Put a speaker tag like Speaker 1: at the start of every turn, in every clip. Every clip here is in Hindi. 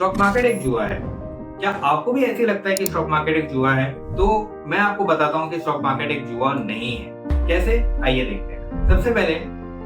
Speaker 1: स्टॉक मार्केट एक जुआ है। क्या आपको भी ऐसे लगता है कि स्टॉक मार्केट एक जुआ है? तो मैं आपको बताता हूँ कि स्टॉक मार्केट एक जुआ नहीं है। कैसे? आइए देखते हैं। सबसे पहले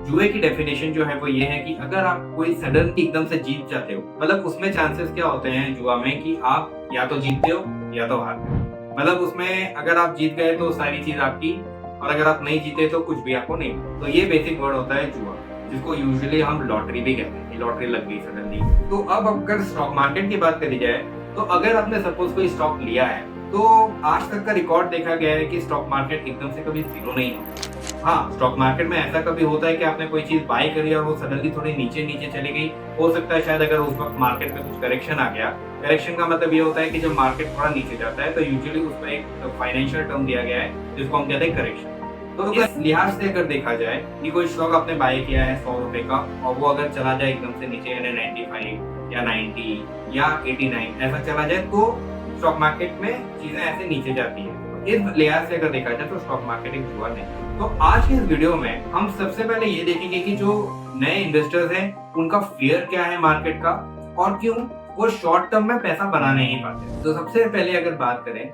Speaker 1: जुए की डेफिनेशन जो है वो ये है कि अगर आप कोई सडन एकदम से जीत जाते हो, मतलब उसमें चांसेस क्या होते हैं जुआ में कि आप या तो जीतते हो या तो हारते हो। मतलब उसमें अगर आप जीत गए तो सारी चीज आपकी, और अगर आप नहीं जीते तो कुछ भी आपको नहीं। तो ये बेसिक वर्ड होता है जुआ, जिसको यूजुअली हम लॉटरी भी कहते हैं कि लॉटरी लग गई सडनली। तो अब अगर स्टॉक मार्केट की बात करी जाए, तो अगर आपने सपोज कोई स्टॉक लिया है, तो आज तक का रिकॉर्ड देखा गया है कि स्टॉक मार्केट एकदम से कभी जीरो नहीं होता। हाँ, स्टॉक मार्केट में ऐसा कभी होता है कि आपने कोई चीज बाय करी और वो सडनली थोड़ी नीचे नीचे चली गई। हो सकता है शायद अगर उस वक्त मार्केट में कुछ करेक्शन आ गया। करेक्शन का मतलब ये होता है कि जब मार्केट थोड़ा नीचे जाता है तो यूजुअली उसमें एक फाइनेंशियल टर्म दिया गया है जिसको हम कहते हैं करेक्शन। तो इस लिहाज से अगर देखा जाए कि कोई स्टॉक आपने बाय किया है 100 रुपए का, और वो अगर चला जाए एकदम से नीचे यानी 95 या 90 या 89 ऐसा चला जाए, तो स्टॉक मार्केट में चीजें ऐसे नीचे जाती है। तो इस लिहाज से अगर देखा जाए तो स्टॉक मार्केट एक जुआ नहीं। तो आज के इस वीडियो में हम सबसे पहले ये देखेंगे कि जो नए इन्वेस्टर्स हैं उनका फियर क्या है मार्केट का, और क्यों वो शॉर्ट टर्म में पैसा बना नहीं पाते। तो सबसे पहले अगर बात करें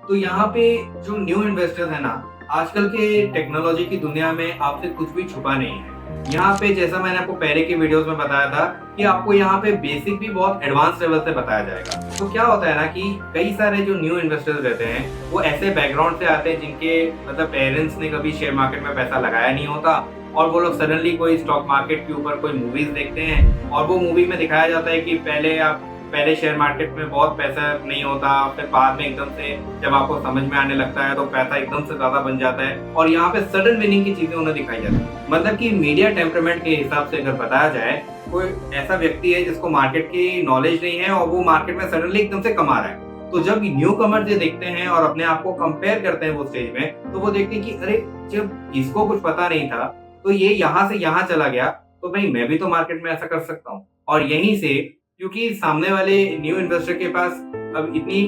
Speaker 1: तो यहाँ पे जो न्यू इन्वेस्टर्स है ना, आजकल के टेक्नोलॉजी की दुनिया में आपसे कुछ भी छुपा नहीं है। यहाँ पे जैसा मैंने आपको पहले के वीडियोस में बताया था कि आपको यहाँ पे बेसिक भी बहुत एडवांस लेवल से बताया जाएगा। तो क्या होता है ना कि कई सारे जो न्यू इन्वेस्टर्स रहते हैं वो ऐसे बैकग्राउंड से आते हैं जिनके मतलब पेरेंट्स ने कभी शेयर मार्केट में पैसा लगाया नहीं होता, और वो लोग सडनली कोई स्टॉक मार्केट के ऊपर कोई मूवीज देखते हैं और वो मूवी में दिखाया जाता है कि पहले शेयर मार्केट में बहुत पैसा नहीं होता, फिर बाद में एकदम से जब आपको समझ में आने लगता है तो पैसा एकदम से ज्यादा बन जाता है, और यहाँ पे सडन विनिंग की चीजें उन्हें दिखाई जाती है। मतलब कि मीडिया टेम्परामेंट के हिसाब से अगर बताया जाए, कोई ऐसा व्यक्ति है जिसको मार्केट की नॉलेज नहीं है और वो मार्केट में सडनली एकदम से कमा रहा है, तो जब न्यू कमर ये देखते हैं और अपने आप को कंपेयर करते हैं वो स्टेज में, तो वो देखते हैं कि अरे जब इसको कुछ पता नहीं था तो ये यहाँ से यहाँ चला गया, तो भाई मैं भी तो मार्केट में ऐसा कर सकता हूँ। और यहीं से, क्योंकि सामने वाले न्यू इन्वेस्टर के पास अब इतनी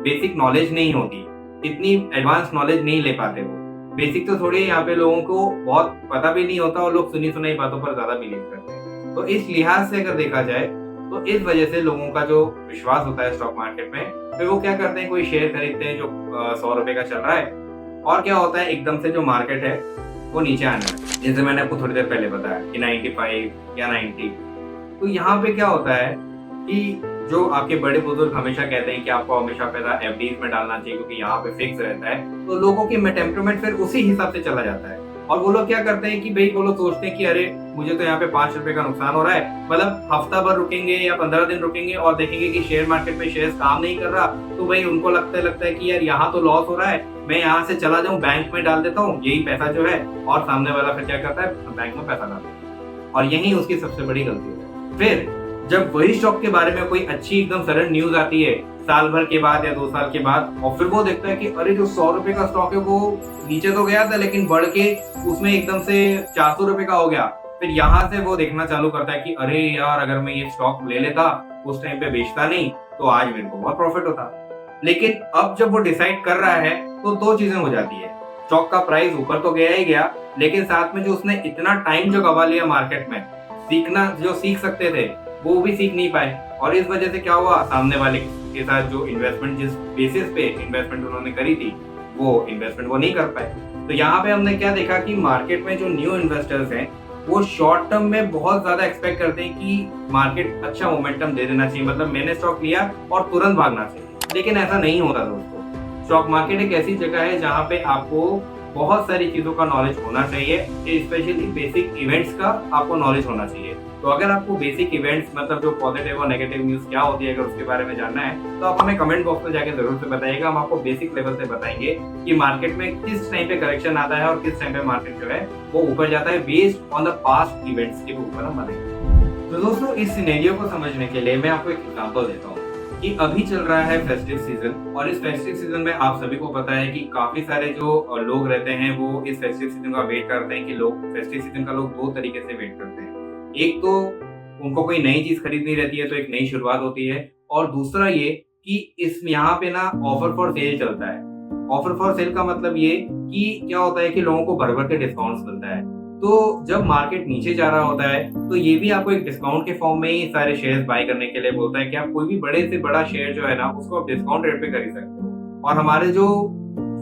Speaker 1: बेसिक नॉलेज नहीं होती, इतनी एडवांस नॉलेज नहीं ले पाते वो। बेसिक तो थोड़ी यहाँ पे लोगों को बहुत पता भी नहीं होता और लोग सुनी सुनाई बातों पर ज्यादा बिलीव करते हैं। तो इस लिहाज से अगर देखा जाए तो इस वजह से लोगों का जो विश्वास होता है स्टॉक मार्केट में, फिर वो क्या करते हैं, कोई शेयर खरीदते हैं जो 100 रुपए का चल रहा है, और क्या होता है एकदम से जो मार्केट है वो नीचे आने लगता है। जैसे मैंने आपको थोड़ी देर पहले बताया कि 95 या 90। तो यहाँ पे क्या होता है कि जो आपके बड़े बुजुर्ग हमेशा कहते हैं कि आपको हमेशा पैसा एफडीज में डालना चाहिए क्योंकि यहाँ पे फिक्स रहता है, तो लोगों की टेम्परामेंट फिर उसी हिसाब से चला जाता है। और वो लोग क्या करते हैं कि भाई वो लोग सोचते हैं कि अरे मुझे तो यहाँ पे 5 रुपए का नुकसान हो रहा है, मतलब हफ्ता भर रुकेंगे या 15 दिन रुकेंगे और देखेंगे कि शेयर मार्केट में शेयर काम नहीं कर रहा, तो भाई उनको लगता है कि यार यहाँ तो लॉस हो रहा है, मैं यहाँ से चला जाऊँ बैंक में डाल देता हूँ यही पैसा जो है, और सामने वाला फिर क्या करता है, बैंक में पैसा डाल देता है। और यही उसकी सबसे बड़ी गलती है। फिर जब वही स्टॉक के बारे में कोई अच्छी एकदम सडन न्यूज आती है साल भर के बाद या 2 साल के बाद, और फिर वो देखता है कि अरे जो 100 रुपए का स्टॉक है वो नीचे तो गया था लेकिन बढ़ के उसमें एकदम से 400 रुपए का हो गया, फिर यहाँ से वो देखना चालू करता है कि अरे यार अगर मैं ये स्टॉक ले लेता उस टाइम पे बेचता नहीं तो आज मेरे को बहुत प्रॉफिट होता। लेकिन अब जब वो डिसाइड कर रहा है तो दो चीजें हो जाती है, स्टॉक का प्राइस ऊपर तो गया ही गया, लेकिन साथ में जो उसने इतना टाइम जो गवा लिया मार्केट में, सीखना जो सीख सकते थे वो भी सीख नहीं पाए। और इस वजह से क्या हुआ, सामने वाले के साथ जो इन्वेस्टमेंट, जिस बेसिस पे इन्वेस्टमेंट उन्होंने करी थी, वो इन्वेस्टमेंट वो नहीं कर पाए। तो यहाँ पे हमने क्या देखा कि मार्केट में जो न्यू इन्वेस्टर्स हैं वो शॉर्ट टर्म में बहुत ज्यादा एक्सपेक्ट करते हैं कि मार्केट अच्छा मोमेंटम दे देना चाहिए, मतलब मैंने स्टॉक लिया और तुरंत भागना चाहिए। लेकिन ऐसा नहीं होता दोस्तों। स्टॉक मार्केट एक ऐसी जगह है जहाँ पे आपको बहुत सारी चीजों का नॉलेज होना चाहिए, स्पेशली बेसिक इवेंट्स का आपको नॉलेज होना चाहिए। तो अगर आपको बेसिक इवेंट्स, मतलब जो पॉजिटिव और नेगेटिव न्यूज क्या होती है, अगर उसके बारे में जानना है तो आप हमें कमेंट बॉक्स में जाके जरूर से बताइएगा। हम आपको बेसिक लेवल से बताएंगे कि मार्केट में किस टाइम पे करेक्शन आता है और किस टाइम पे मार्केट जो है वो ऊपर जाता है, based on the past events के ऊपर हम बताएंगे। तो दोस्तों इस सिनेरियो को समझने के लिए मैं आपको एक एग्जांपल देता हूँ कि अभी चल रहा है फेस्टिव सीजन, और इस फेस्टिव सीजन में आप सभी को पता है कि काफी सारे जो लोग रहते हैं वो इस फेस्टिव सीजन का वेट करते हैं कि लोग फेस्टिव सीजन का लोग दो तरीके से वेट करते हैं। एक तो उनको कोई नई चीज खरीदनी रहती है तो एक नई शुरुआत होती है, और दूसरा ये कि इस यहाँ पे ना ऑफर फॉर सेल चलता है। ऑफर फॉर सेल का मतलब ये कि क्या होता है कि लोगों को भर भर के डिस्काउंट्स मिलता है। तो जब मार्केट नीचे जा रहा होता है तो ये भी आपको एक डिस्काउंट के फॉर्म में ही सारे शेयर्स बाय करने के लिए बोलता है कि आप कोई भी बड़े से बड़ा शेयर जो है ना उसको आप डिस्काउंट रेट पे खरीद सकते हो। और हमारे जो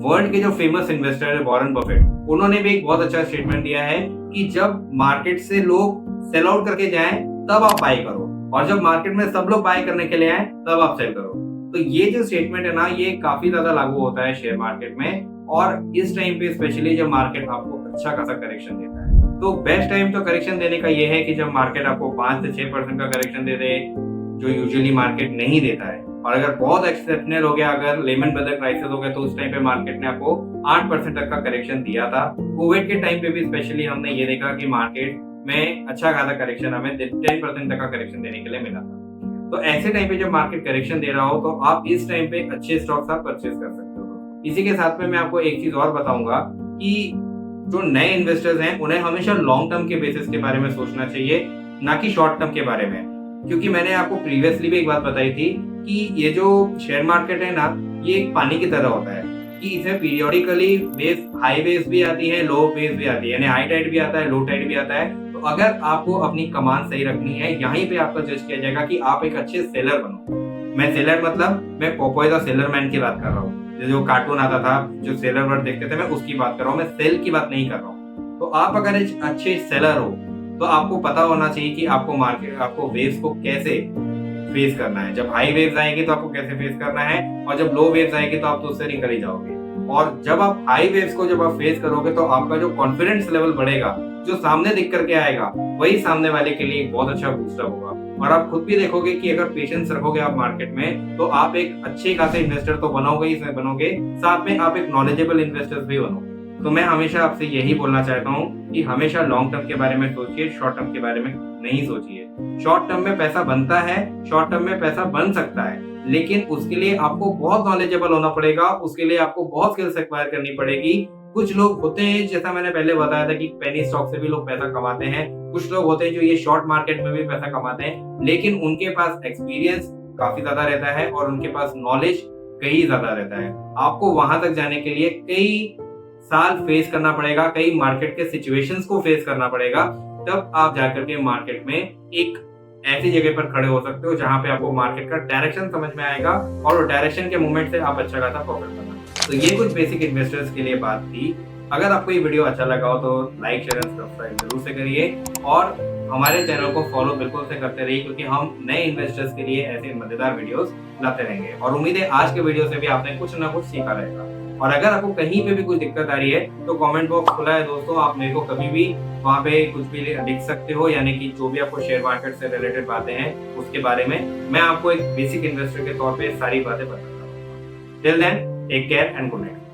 Speaker 1: वर्ल्ड के जो फेमस इन्वेस्टर है वॉरेन बफेट, उन्होंने भी एक बहुत अच्छा स्टेटमेंट दिया है कि जब मार्केट से लोग सेल आउट करके जाएं तब आप बाय करो, और जब मार्केट में सब लोग बाय करने के लिए आए तब आप सेल करो। तो ये जो स्टेटमेंट है ना ये काफी ज्यादा लागू होता है शेयर मार्केट में, और इस टाइम पे स्पेशली जब मार्केट आपको अच्छा खासा करेक्शन देता है। तो बेस्ट टाइम तो करेक्शन देने का ये है कि जब मार्केट आपको 5 से 6% का करेक्शन दे दे, जो यूजुअली मार्केट नहीं देता है। और अगर बहुत एक्सेप्शनल हो गया, अगर लेमन ब्रदर क्राइसिस हो गया, तो उस टाइम पे मार्केट ने आपको 8% तक का करेक्शन दिया था। कोविड के टाइम पे भी स्पेशली हमने ये देखा कि मार्केट में अच्छा खासा करेक्शन हमें 10% तक का करेक्शन देने के लिए मिला था। तो ऐसे टाइम पे जब मार्केट करेक्शन दे रहा हो तो आप इस टाइम पे अच्छे स्टॉक्स आप परचेज कर सकते हो। इसी के साथ में मैं आपको एक चीज और बताऊंगा कि जो नए इन्वेस्टर्स हैं उन्हें हमेशा लॉन्ग टर्म के बेसिस के बारे में सोचना चाहिए, ना कि शॉर्ट टर्म के बारे में। क्योंकि मैंने आपको प्रीवियसली भी एक बात बताई थी कि ये जो शेयर मार्केट है ना ये एक पानी की तरह होता है कि इसे पीरियोडिकली वेव, हाई वेव्स भी आती है, लो वेव्स भी आती है, यानी हाई टाइड भी आता है, लो टाइड भी आता है। तो अगर आपको अपनी कमान सही रखनी है, यहीं पे आपका जज किया जाएगा कि आप एक अच्छे सेलर बनो। मैं सेलर मतलब मैं पोपोय द सेलर मैन की बात कर रहा हूँ, जो कार्टून आता था, जो सेलर वर्ड देखते थे, मैं उसकी बात कर रहा हूँ, मैं सेल की बात नहीं कर रहा हूँ। तो आप अगर एक अच्छे सेलर हो तो आपको पता होना चाहिए कि आपको मार्केट, आपको वेव्स को कैसे फेस करना है। जब हाई वेव्स आएगी तो आपको कैसे फेस करना है, और जब लो वेव्स आएगी तो आप तो उससे निकल ही जाओगे। और जब आप हाई वेव्स को जब आप फेस करोगे तो आपका जो कॉन्फिडेंस लेवल बढ़ेगा, जो सामने दिख करके आएगा वही सामने वाले के लिए एक बहुत अच्छा बूस्टर होगा। और आप खुद भी देखोगे कि अगर पेशेंस रखोगे आप मार्केट में तो आप एक अच्छे खासे इन्वेस्टर तो बनोगे ही बनोगे, साथ में आप एक नॉलेजेबल इन्वेस्टर भी बनोगे। तो मैं हमेशा आपसे यही बोलना चाहता हूँ कि हमेशा लॉन्ग टर्म के बारे में सोचिए, शॉर्ट टर्म के बारे में नहीं सोचिए। शॉर्ट टर्म में पैसा बनता है, शॉर्ट टर्म में पैसा बन सकता है, लेकिन उसके लिए आपको बहुत नॉलेजेबल होना पड़ेगा, उसके लिए आपको बहुत स्किल्स एक्वायर करनी पड़ेगी। कुछ लोग होते हैं, जैसा मैंने पहले बताया था कि पेनी स्टॉक से भी लोग पैसा कमाते हैं, कुछ लोग होते हैं जो ये शॉर्ट मार्केट में भी पैसा कमाते हैं, लेकिन उनके पास एक्सपीरियंस काफी ज्यादा रहता है और उनके पास नॉलेज कई ज्यादा रहता है। आपको वहां तक जाने के लिए कई साल फेस करना पड़ेगा, कई मार्केट के सिचुएशंस को फेस करना पड़ेगा, तब आप जाकर के मार्केट में एक ऐसी जगह पर खड़े हो सकते हो जहां पे आपको मार्केट का डायरेक्शन समझ में आएगा और डायरेक्शन के मूवमेंट से आप अच्छा खासा प्रॉफिट करना। तो ये कुछ बेसिक इन्वेस्टर्स के लिए बात थी। अगर आपको ये वीडियो अच्छा लगा हो तो लाइक, शेयर एंड सब्सक्राइब जरूर से करिए, और हमारे चैनल को फॉलो बिल्कुल से करते रहिए, क्योंकि हम नए इन्वेस्टर्स के लिए ऐसे मजेदार वीडियोस लाते रहेंगे। और उम्मीद है आज के वीडियो से भी आपने कुछ ना कुछ सीखा रहेगा। और अगर आपको कहीं पे भी कुछ दिक्कत आ रही है तो कमेंट बॉक्स खुला है दोस्तों, आप मेरे को कभी भी वहाँ पे कुछ भी लिख सकते हो, यानी कि जो भी आपको शेयर मार्केट से रिलेटेड बातें हैं उसके बारे में मैं आपको एक बेसिक इन्वेस्टर के तौर पे सारी बातें बताता हूँ। Till then take care and good night.